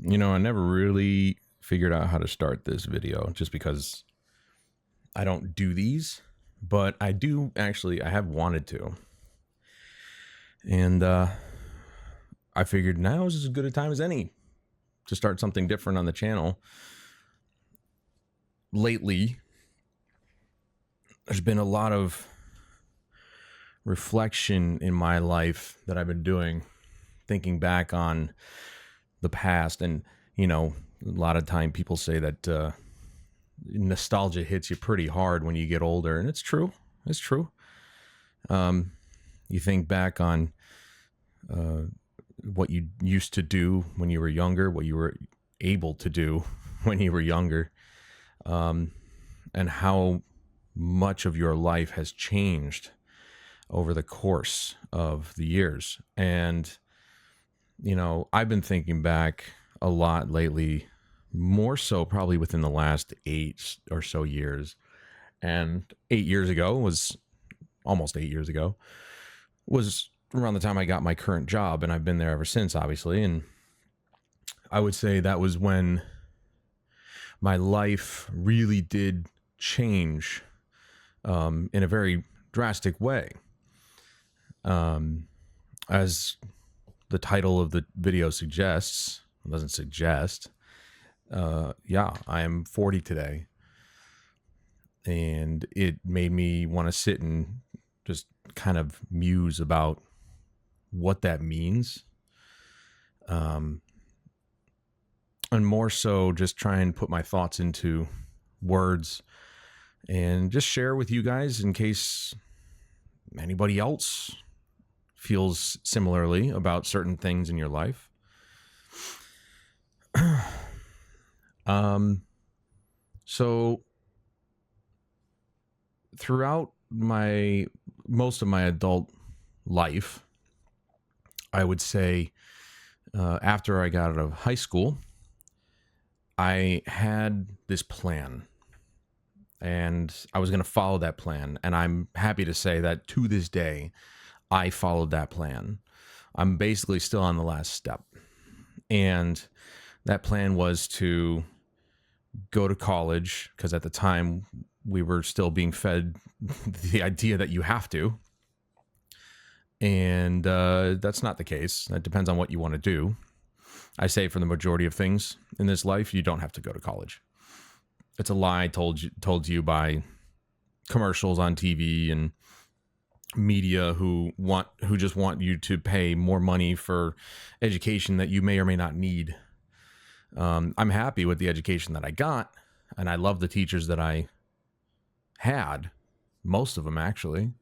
I never really figured out how to start this video just because I don't do these, but I do actually, I have wanted to. And I figured now is as good a time as any to start something different on the channel. Lately, there's been a lot of reflection in my life that I've been doing, thinking back on the past. And, a lot of time people say that nostalgia hits you pretty hard when you get older. And it's true. It's true. You think back on what you used to do when you were younger, what you were able to do when you were younger, and how much of your life has changed over the course of the years. And, I've been thinking back a lot lately, more so probably within the last 8 or so years. And 8 years ago almost 8 years ago, was around the time I got my current job, and I've been there ever since, obviously. And I would say that was when my life really did change in a very drastic way. As the title of the video suggests, it doesn't suggest, I am 40 today. And it made me want to sit and just kind of muse about what that means. And more so just try and put my thoughts into words and just share with you guys in case anybody else feels similarly about certain things in your life. So throughout most of my adult life, I would say after I got out of high school, I had this plan, and I was going to follow that plan. And I'm happy to say that to this day, I followed that plan. I'm basically still on the last step. And that plan was to go to college, because at the time we were still being fed the idea that you have to. And that's not the case. That depends on what you want to do. I say for the majority of things in this life, you don't have to go to college. It's a lie told to you by commercials on TV and media who just want you to pay more money for education that you may or may not need. I'm happy with the education that I got, and I love the teachers that I had, most of them actually.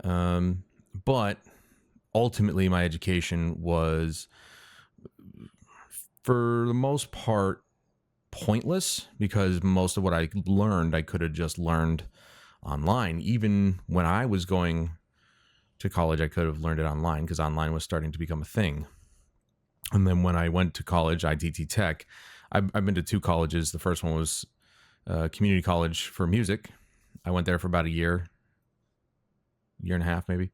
But ultimately my education was, for the most part, pointless, because most of what I learned, I could have just learned online. Even when I was going to college, I could have learned it online, because online was starting to become a thing. And then when I went to college, ITT Tech, I've been to 2 colleges. The first one was community college for music. I went there for about a year and a half maybe.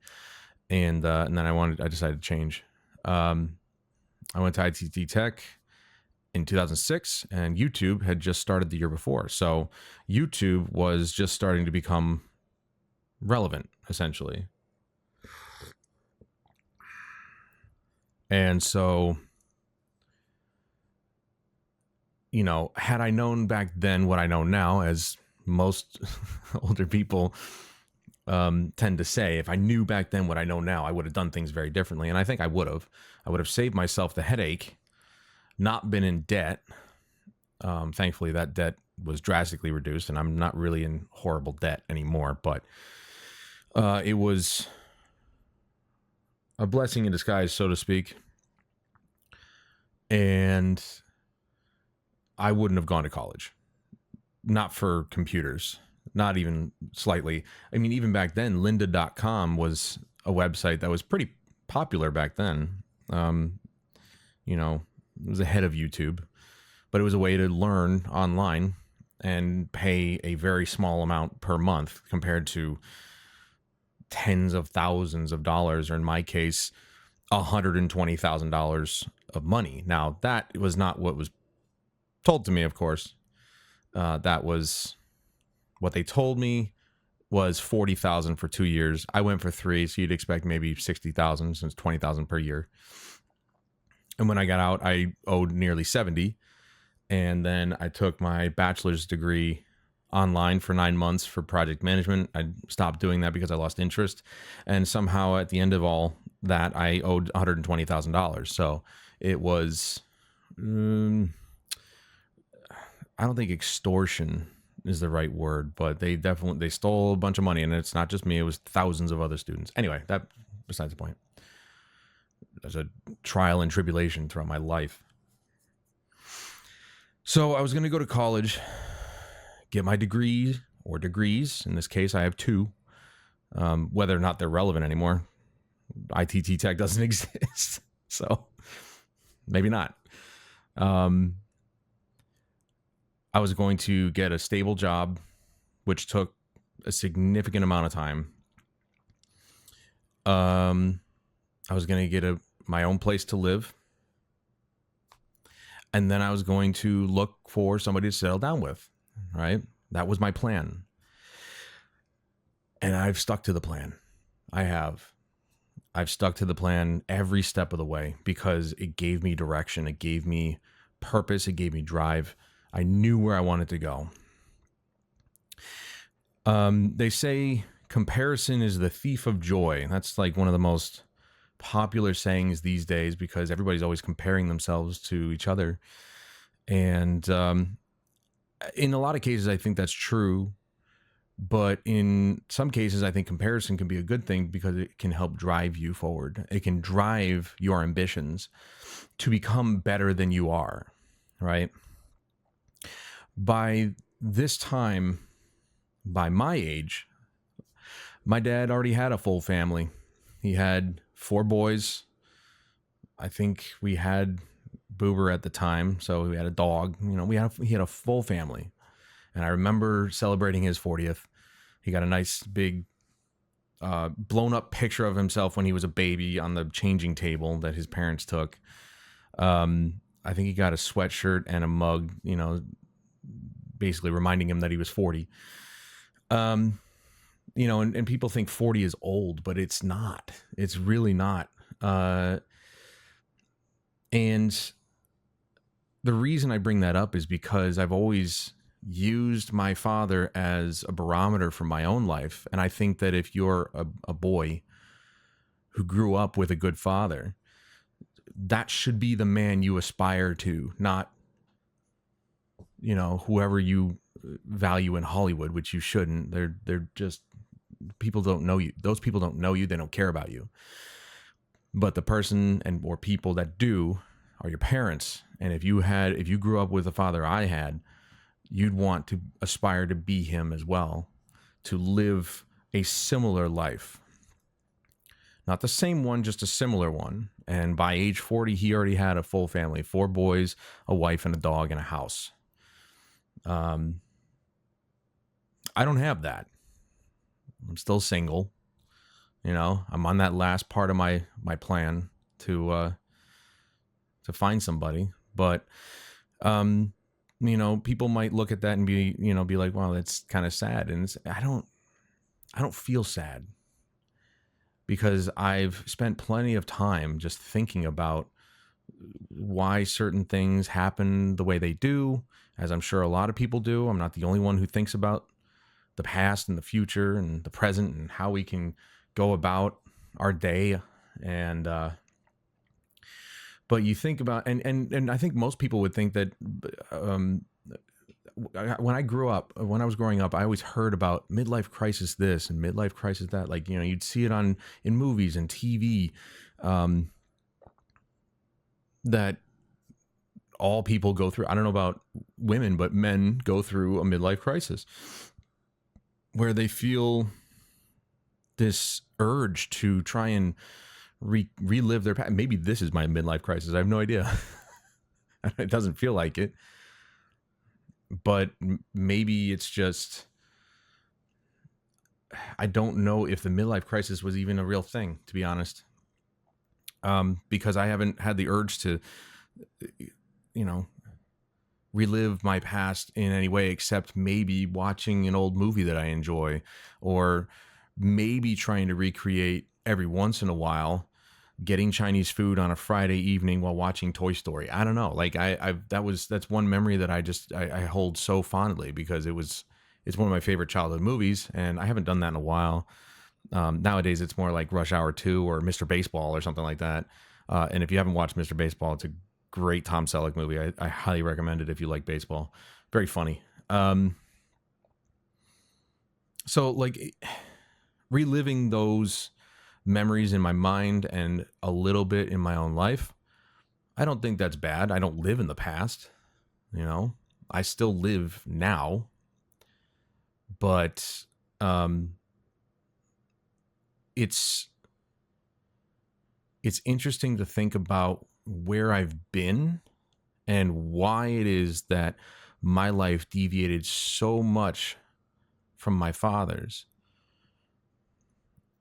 And then I decided to change. I went to ITT Tech in 2006, and YouTube had just started the year before. So YouTube was just starting to become relevant, essentially. And so, had I known back then what I know now, as most older people tend to say, if I knew back then what I know now, I would have done things very differently. And I think I would have. I would have saved myself the headache, not been in debt. Thankfully, that debt was drastically reduced, and I'm not really in horrible debt anymore. But it was a blessing in disguise, so to speak. And I wouldn't have gone to college. Not for computers. Not even slightly. I mean, even back then, lynda.com was a website that was pretty popular back then. It was ahead of YouTube, but it was a way to learn online and pay a very small amount per month compared to tens of thousands of dollars, or in my case, $120,000 of money. Now, that was not what was told to me, of course. That was what they told me was 40,000 for 2 years. I went for 3, so you'd expect maybe 60,000 since 20,000 per year. And when I got out, I owed nearly 70. And then I took my bachelor's degree online for 9 months for project management. I stopped doing that because I lost interest. And somehow at the end of all that, I owed $120,000. So it was, I don't think extortion is the right word, but they stole a bunch of money, and it's not just me, it was thousands of other students. Anyway, that besides the point. There's a trial and tribulation throughout my life. So I was going to go to college, get my degree or degrees. In this case, I have 2. Whether or not they're relevant anymore, ITT Tech doesn't exist. So maybe not. I was going to get a stable job, which took a significant amount of time. I was going to get my own place to live. And then I was going to look for somebody to settle down with, right? That was my plan. And I've stuck to the plan. I've stuck to the plan every step of the way because it gave me direction. It gave me purpose. It gave me drive. I knew where I wanted to go. They say comparison is the thief of joy. That's like one of the most popular sayings these days because everybody's always comparing themselves to each other. And in a lot of cases, I think that's true. But in some cases, I think comparison can be a good thing because it can help drive you forward. It can drive your ambitions to become better than you are, right? By this time, by my age, my dad already had a full family. He had 4 boys. I think we had Boober at the time, so we had a dog. You know, he had a full family. And I remember celebrating his 40th. He got a nice big blown up picture of himself when he was a baby on the changing table that his parents took. I think he got a sweatshirt and a mug, you know, basically reminding him that he was 40. You know, and people think 40 is old, but it's not. It's really not. And the reason I bring that up is because I've always used my father as a barometer for my own life. And I think that if you're a boy who grew up with a good father, that should be the man you aspire to, not, you know, whoever you value in Hollywood, which you shouldn't. They're just, people don't know you. Those people don't know you. They don't care about you. But the person or people that do are your parents. And if you grew up with the father I had, you'd want to aspire to be him as well, to live a similar life. Not the same one, just a similar one. And by age 40, he already had a full family, 4 boys, a wife and a dog and a house. I don't have that. I'm still single. You know, I'm on that last part of my plan to find somebody. But, you know, people might look at that and be like, wow, that's kind of sad. And I don't feel sad because I've spent plenty of time just thinking about why certain things happen the way they do, as I'm sure a lot of people do. I'm not the only one who thinks about the past and the future and the present and how we can go about our day. And but you think about, and I think most people would think that when I was growing up, I always heard about midlife crisis this and midlife crisis that. Like, you know, you'd see it in movies and TV, that all people go through. I don't know about women, but men go through a midlife crisis where they feel this urge to try and relive their past. Maybe this is my midlife crisis. I have no idea. It doesn't feel like it. But maybe it's just, I don't know if the midlife crisis was even a real thing, to be honest. because I haven't had the urge to, you know, relive my past in any way except maybe watching an old movie that I enjoy, or maybe trying to recreate every once in a while getting Chinese food on a Friday evening while watching Toy Story. I don't know. Like that's one memory that I hold so fondly because it's one of my favorite childhood movies, and I haven't done that in a while. Nowadays, it's more like Rush Hour 2 or Mr. Baseball or something like that. And if you haven't watched Mr. Baseball, it's a great Tom Selleck movie. I highly recommend it if you like baseball. Very funny. So, like, reliving those memories in my mind and a little bit in my own life, I don't think that's bad. I don't live in the past, you know? I still live now. But it's interesting to think about where I've been and why it is that my life deviated so much from my father's.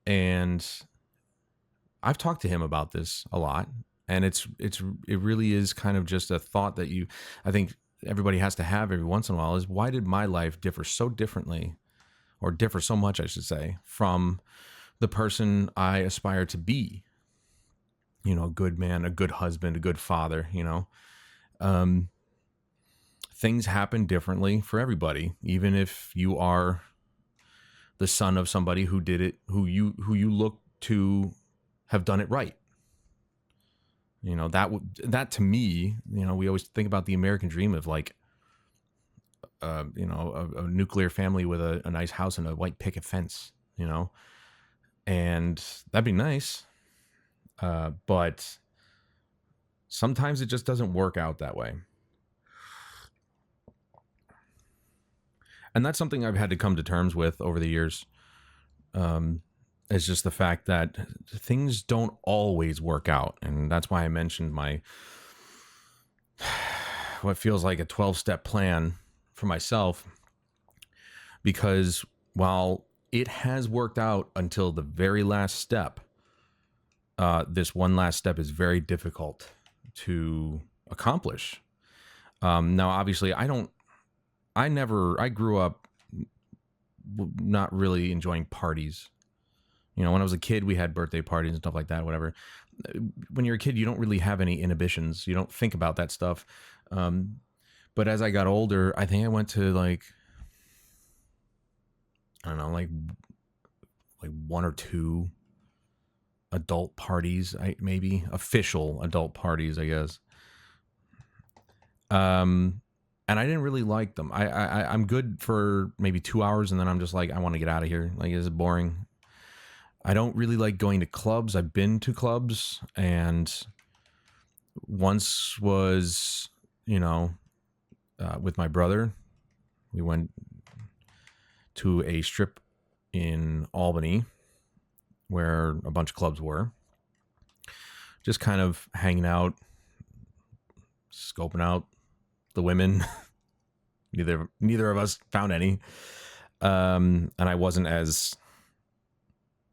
And I've talked to him about this a lot, and it really is kind of just a thought that I think everybody has to have every once in a while, is why did my life differ so differently, or differ so much, I should say, from the person I aspire to be? You know, a good man, a good husband, a good father, you know. Things happen differently for everybody, even if you are the son of somebody who did it, who you look to have done it right. You know, that to me, you know, we always think about the American dream of like, you know, a nuclear family with a nice house and a white picket fence, you know, and that'd be nice. But sometimes it just doesn't work out that way. And that's something I've had to come to terms with over the years. It's just the fact that things don't always work out. And that's why I mentioned my, what feels like a 12-step plan for myself. Because while it has worked out until the very last step, this one last step is very difficult to accomplish. Now, obviously, I grew up not really enjoying parties. You know, when I was a kid, we had birthday parties and stuff like that, whatever. When you're a kid, you don't really have any inhibitions. You don't think about that stuff. But as I got older, I think I went to like, I don't know, like one or two adult parties, maybe official adult parties, I guess. And I didn't really like them. I'm good for maybe 2 hours, and then I'm just like, I want to get out of here. Like, this is boring. I don't really like going to clubs. I've been to clubs, and once was, you know, with my brother. We went to a strip in Albany where a bunch of clubs were. Just kind of hanging out, scoping out the women. Neither of us found any. And I wasn't as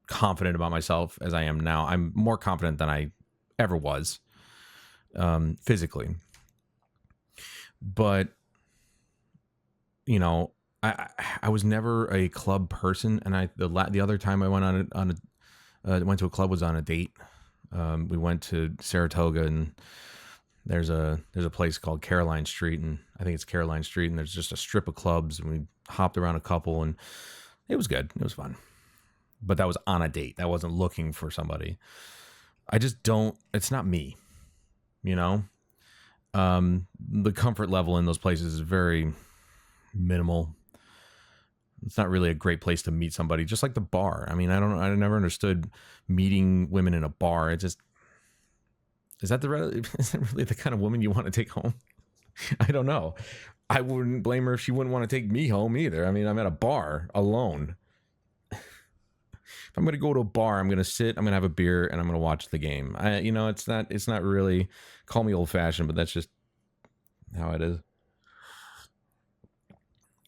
confident about myself as I am now. I'm more confident than I ever was, physically. But, you know, I was never a club person, and the other time I went went to a club was on a date. We went to Saratoga, and there's a place called Caroline Street, and I think it's Caroline Street, and there's just a strip of clubs, and we hopped around a couple, and it was good. It was fun. But that was on a date. I wasn't looking for somebody. I just don't, it's not me, you know? The comfort level in those places is very minimal. It's not really a great place to meet somebody, just like the bar. I mean, I never understood meeting women in a bar. It just, is that really the kind of woman you want to take home? I don't know. I wouldn't blame her if she wouldn't want to take me home either. I mean, I'm at a bar alone. If I'm going to go to a bar, I'm going to sit, I'm going to have a beer, and I'm going to watch the game. It's not really, call me old fashioned, but that's just how it is.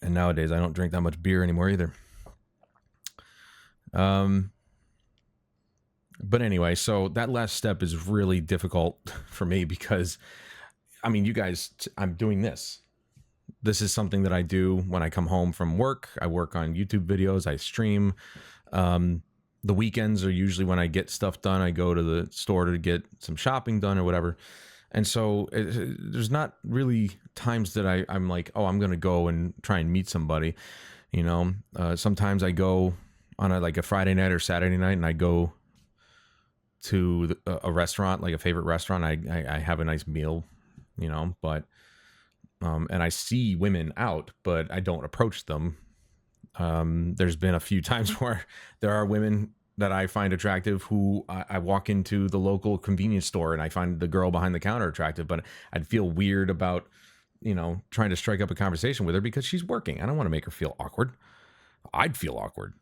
And nowadays I don't drink that much beer anymore either. But anyway, so that last step is really difficult for me because, I mean, you guys, I'm doing this. This is something that I do when I come home from work. I work on YouTube videos, I stream. The weekends are usually when I get stuff done. I go to the store to get some shopping done or whatever. And so there's not really times that I'm like, oh, I'm going to go and try and meet somebody. You know, sometimes I go on like a Friday night or Saturday night and I go to a restaurant, like a favorite restaurant. I have a nice meal, you know, but, and I see women out, but I don't approach them. There's been a few times where there are women that I find attractive who I walk into the local convenience store and I find the girl behind the counter attractive, but I'd feel weird about, you know, trying to strike up a conversation with her because she's working. I don't want to make her feel awkward. I'd feel awkward,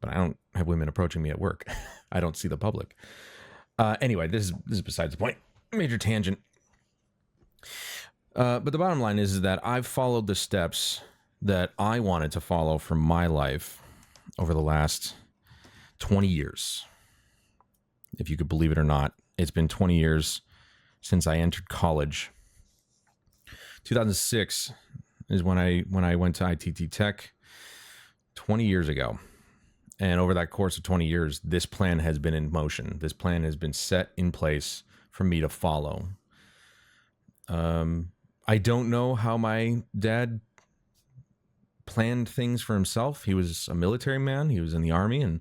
but I don't have women approaching me at work. I don't see the public. Anyway, this is besides the point. Major tangent. But the bottom line is that I've followed the steps that I wanted to follow for my life over the last 20 years. If you could believe it or not, it's been 20 years since I entered college. 2006 is when I went to ITT Tech 20 years ago. And over that course of 20 years, this plan has been in motion. This plan has been set in place for me to follow. I don't know how my dad planned things for himself. He was a military man. He was in the Army, and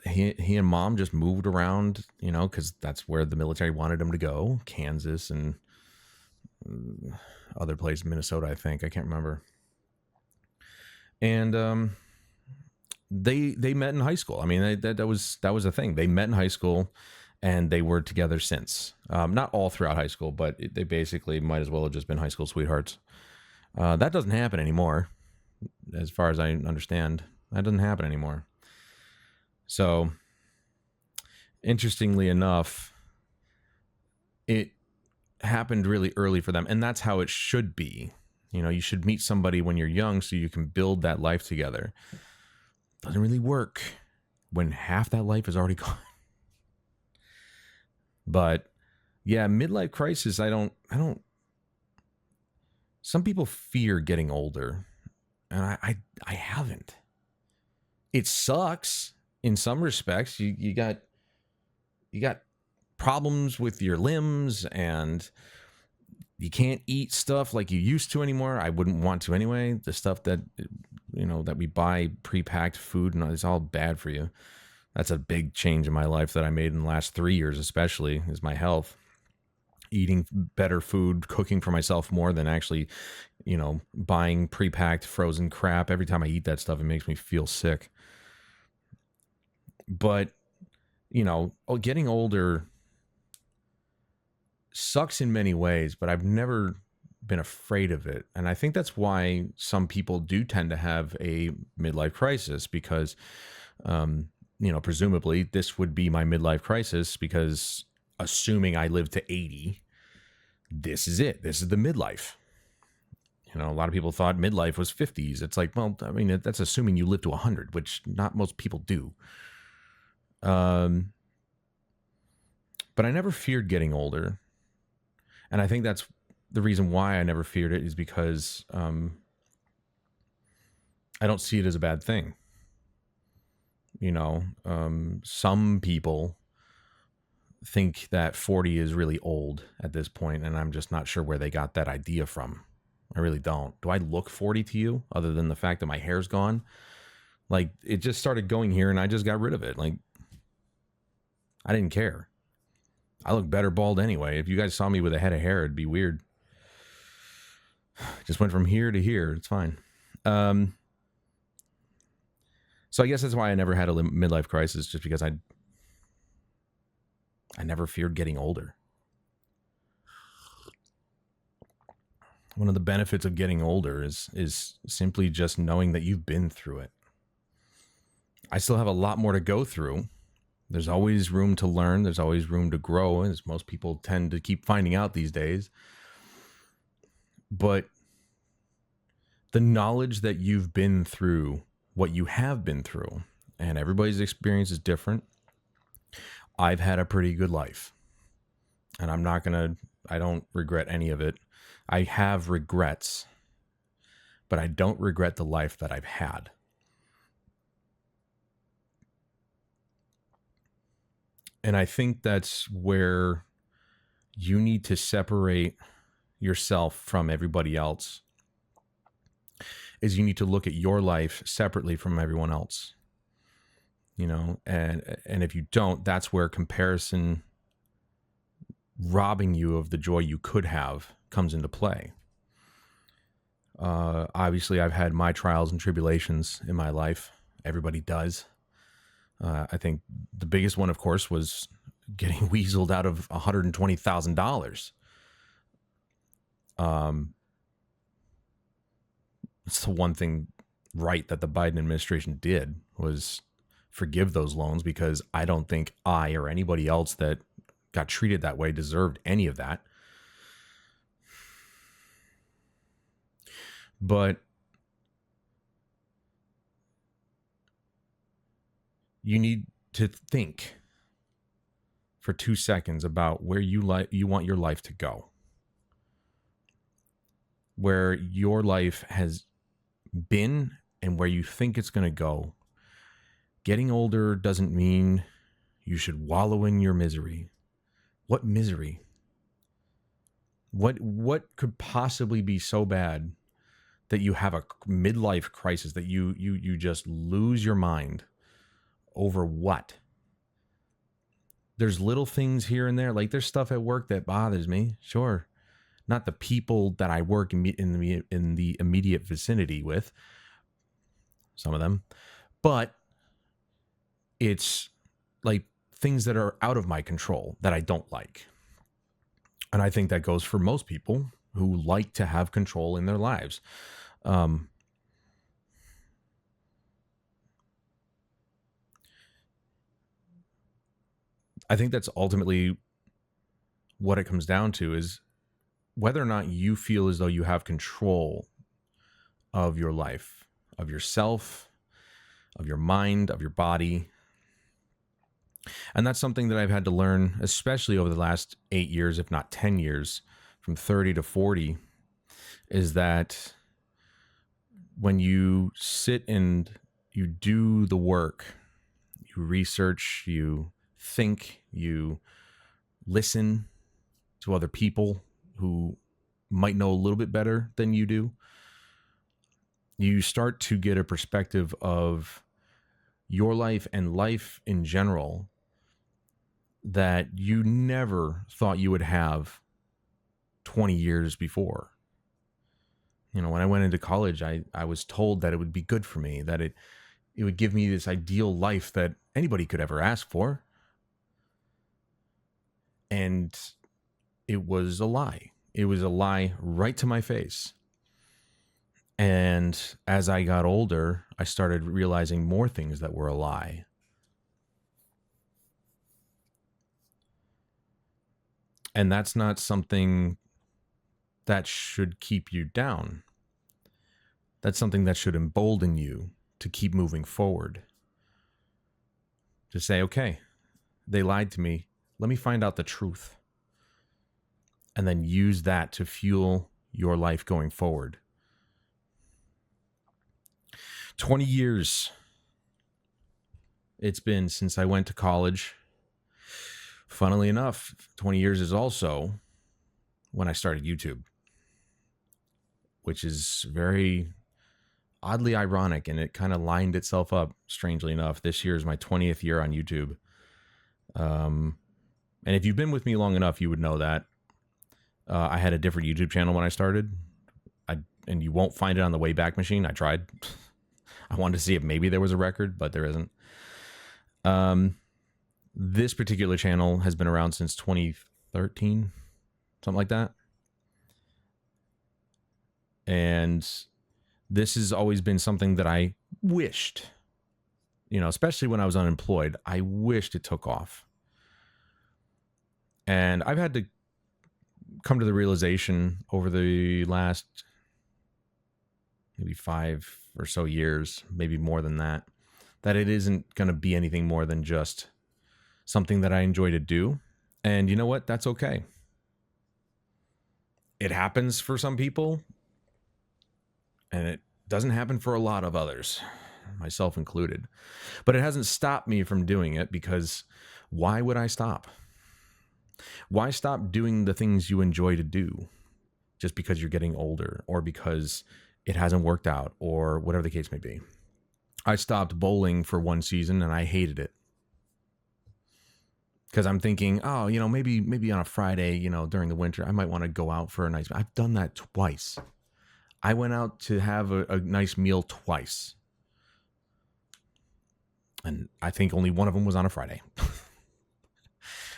he and Mom just moved around, you know, because that's where the military wanted him to go. Kansas and other place, Minnesota, I think. I can't remember. And they met in high school. I mean, that was a thing. They met in high school, and they were together since. Not all throughout high school, but they basically might as well have just been high school sweethearts. That doesn't happen anymore, as far as I understand. That doesn't happen anymore. So, interestingly enough, it happened really early for them, and that's how it should be. You know, you should meet somebody when you're young so you can build that life together. Doesn't really work when half that life is already gone. But yeah, midlife crisis, I don't some people fear getting older, and I haven't. It sucks in some respects. You got problems with your limbs, and you can't eat stuff like you used to anymore. I wouldn't want to anyway. The stuff that, you know, that we buy pre-packed food, and it's all bad for you. That's a big change in my life that I made in the last 3 years, especially, is my health. Eating better food, cooking for myself more than actually, you know, buying pre-packed frozen crap. Every time I eat that stuff, it makes me feel sick. But, you know, getting older sucks in many ways, but I've never been afraid of it. And I think that's why some people do tend to have a midlife crisis, because, you know, presumably this would be my midlife crisis, because assuming I live to 80, this is it. This is the midlife. You know, a lot of people thought midlife was 50s. It's like, well, I mean, that's assuming you live to 100, which not most people do. But I never feared getting older. And I think that's the reason why I never feared it, is because I don't see it as a bad thing. You know, some people think that 40 is really old at this point, and I'm just not sure where they got that idea from. I really don't. Do I look 40 to you, other than the fact that my hair's gone? Like, it just started going here, and I just got rid of it. Like, I didn't care. I look better bald anyway. If you guys saw me with a head of hair, it'd be weird. Just went from here to here. It's fine. So I guess that's why I never had a midlife crisis, just because I never feared getting older. One of the benefits of getting older is simply just knowing that you've been through it. I still have a lot more to go through. There's always room to learn. There's always room to grow, as most people tend to keep finding out these days. But the knowledge that you've been through what you have been through and everybody's experience is different. I've had a pretty good life, and I don't regret any of it. I have regrets, but I don't regret the life that I've had. And I think that's where you need to separate yourself from everybody else, is you need to look at your life separately from everyone else. And if you don't, that's where comparison robbing you of the joy you could have comes into play. Obviously, I've had my trials and tribulations in my life. Everybody does. I think the biggest one, of course, was getting weaseled out of $120,000. It's the one thing right that the Biden administration did, was forgive those loans, because I don't think I or anybody else that got treated that way deserved any of that. But you need to think for 2 seconds about where you want your life to go, where your life has been and where you think it's going to go. Getting older doesn't mean you should wallow in your misery. What misery? What could possibly be so bad that you have a midlife crisis, that you just lose your mind over what? There's little things here and there. Like, there's stuff at work that bothers me. Sure. Not the people that I work in the immediate vicinity with, some of them, but it's like things that are out of my control that I don't like. And I think that goes for most people who like to have control in their lives. I think that's ultimately what it comes down to, is whether or not you feel as though you have control of your life, of yourself, of your mind, of your body. And that's something that I've had to learn, especially over the last 8 years, if not 10 years, from 30 to 40, is that when you sit and you do the work, you research, you think, you listen to other people who might know a little bit better than you do, you start to get a perspective of your life and life in general that you never thought you would have 20 years before. When I went into college, I was told that it would be good for me, that it would give me this ideal life that anybody could ever ask for. And it was a lie. It was a lie right to my face. And as I got older, I started realizing more things that were a lie. And that's not something that should keep you down. That's something that should embolden you to keep moving forward. To say, okay, they lied to me. Let me find out the truth. And then use that to fuel your life going forward. 20 years it's been since I went to college. Funnily enough, 20 years is also when I started YouTube, which is very oddly ironic, and it kind of lined itself up, strangely enough. This year is my 20th year on YouTube. And if you've been with me long enough, you would know that I had a different YouTube channel when I started. And you won't find it on the Wayback Machine. I tried. I wanted to see if maybe there was a record, but there isn't. This particular channel has been around since 2013, something like that. And this has always been something that I wished, especially when I was unemployed, I wished it took off. And I've had to come to the realization over the last maybe 5 or so years, maybe more than that that it isn't going to be anything more than just something that I enjoy to do. And you know what? That's okay. It happens for some people, and it doesn't happen for a lot of others, myself included. But it hasn't stopped me from doing it, because why would I stop? Why stop doing the things you enjoy to do just because you're getting older, or because it hasn't worked out, or whatever the case may be? I stopped bowling for one season and I hated it, because I'm thinking, oh, maybe on a Friday, during the winter, I might want to go out for a nice. I've done that twice. I went out to have a nice meal twice, and I think only one of them was on a Friday.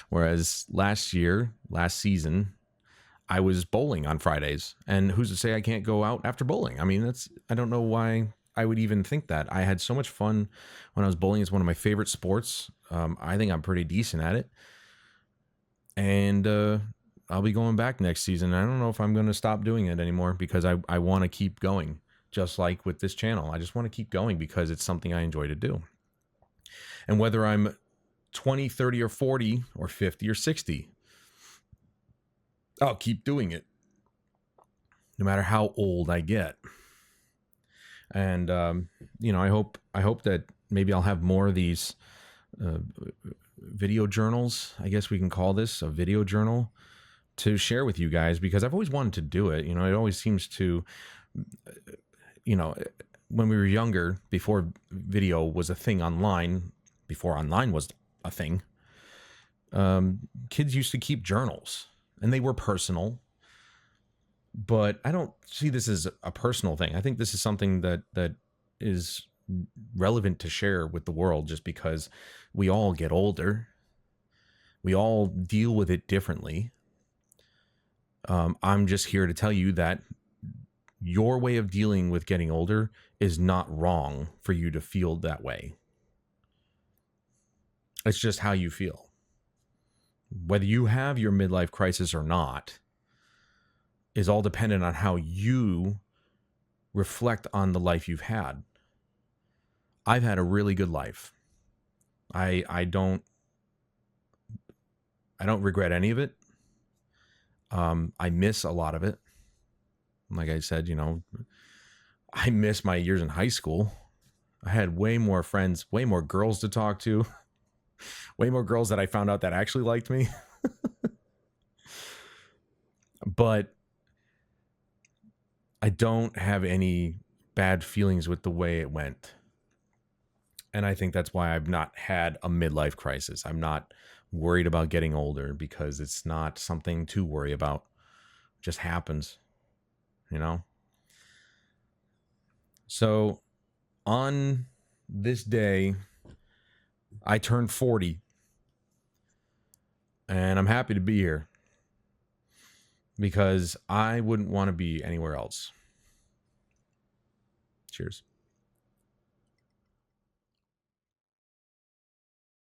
Whereas last season, I was bowling on Fridays, and who's to say I can't go out after bowling? I mean, I don't know why I would even think that. I had so much fun when I was bowling. It's one of my favorite sports. I think I'm pretty decent at it. And I'll be going back next season. I don't know if I'm going to stop doing it anymore, because I want to keep going, just like with this channel. I just want to keep going because it's something I enjoy to do. And whether I'm 20, 30, or 40, or 50, or 60, I'll keep doing it, no matter how old I get. And I hope that maybe I'll have more of these video journals. I guess we can call this a video journal, to share with you guys, because I've always wanted to do it. It always seems to, when we were younger, before video was a thing online, before online was a thing, kids used to keep journals, and they were personal. But I don't see this as a personal thing. I think this is something that is relevant to share with the world, just because we all get older. We all deal with it differently. I'm just here to tell you that your way of dealing with getting older is not wrong for you to feel that way. It's just how you feel. Whether you have your midlife crisis or not is all dependent on how you reflect on the life you've had. I've had a really good life. I don't regret any of it. I miss a lot of it. Like I said, I miss my years in high school. I had way more friends, way more girls to talk to, way more girls that I found out that actually liked me. But I don't have any bad feelings with the way it went. And I think that's why I've not had a midlife crisis. I'm not worried about getting older, because it's not something to worry about. It just happens, So on this day, I turned 40, and I'm happy to be here, because I wouldn't want to be anywhere else. Cheers.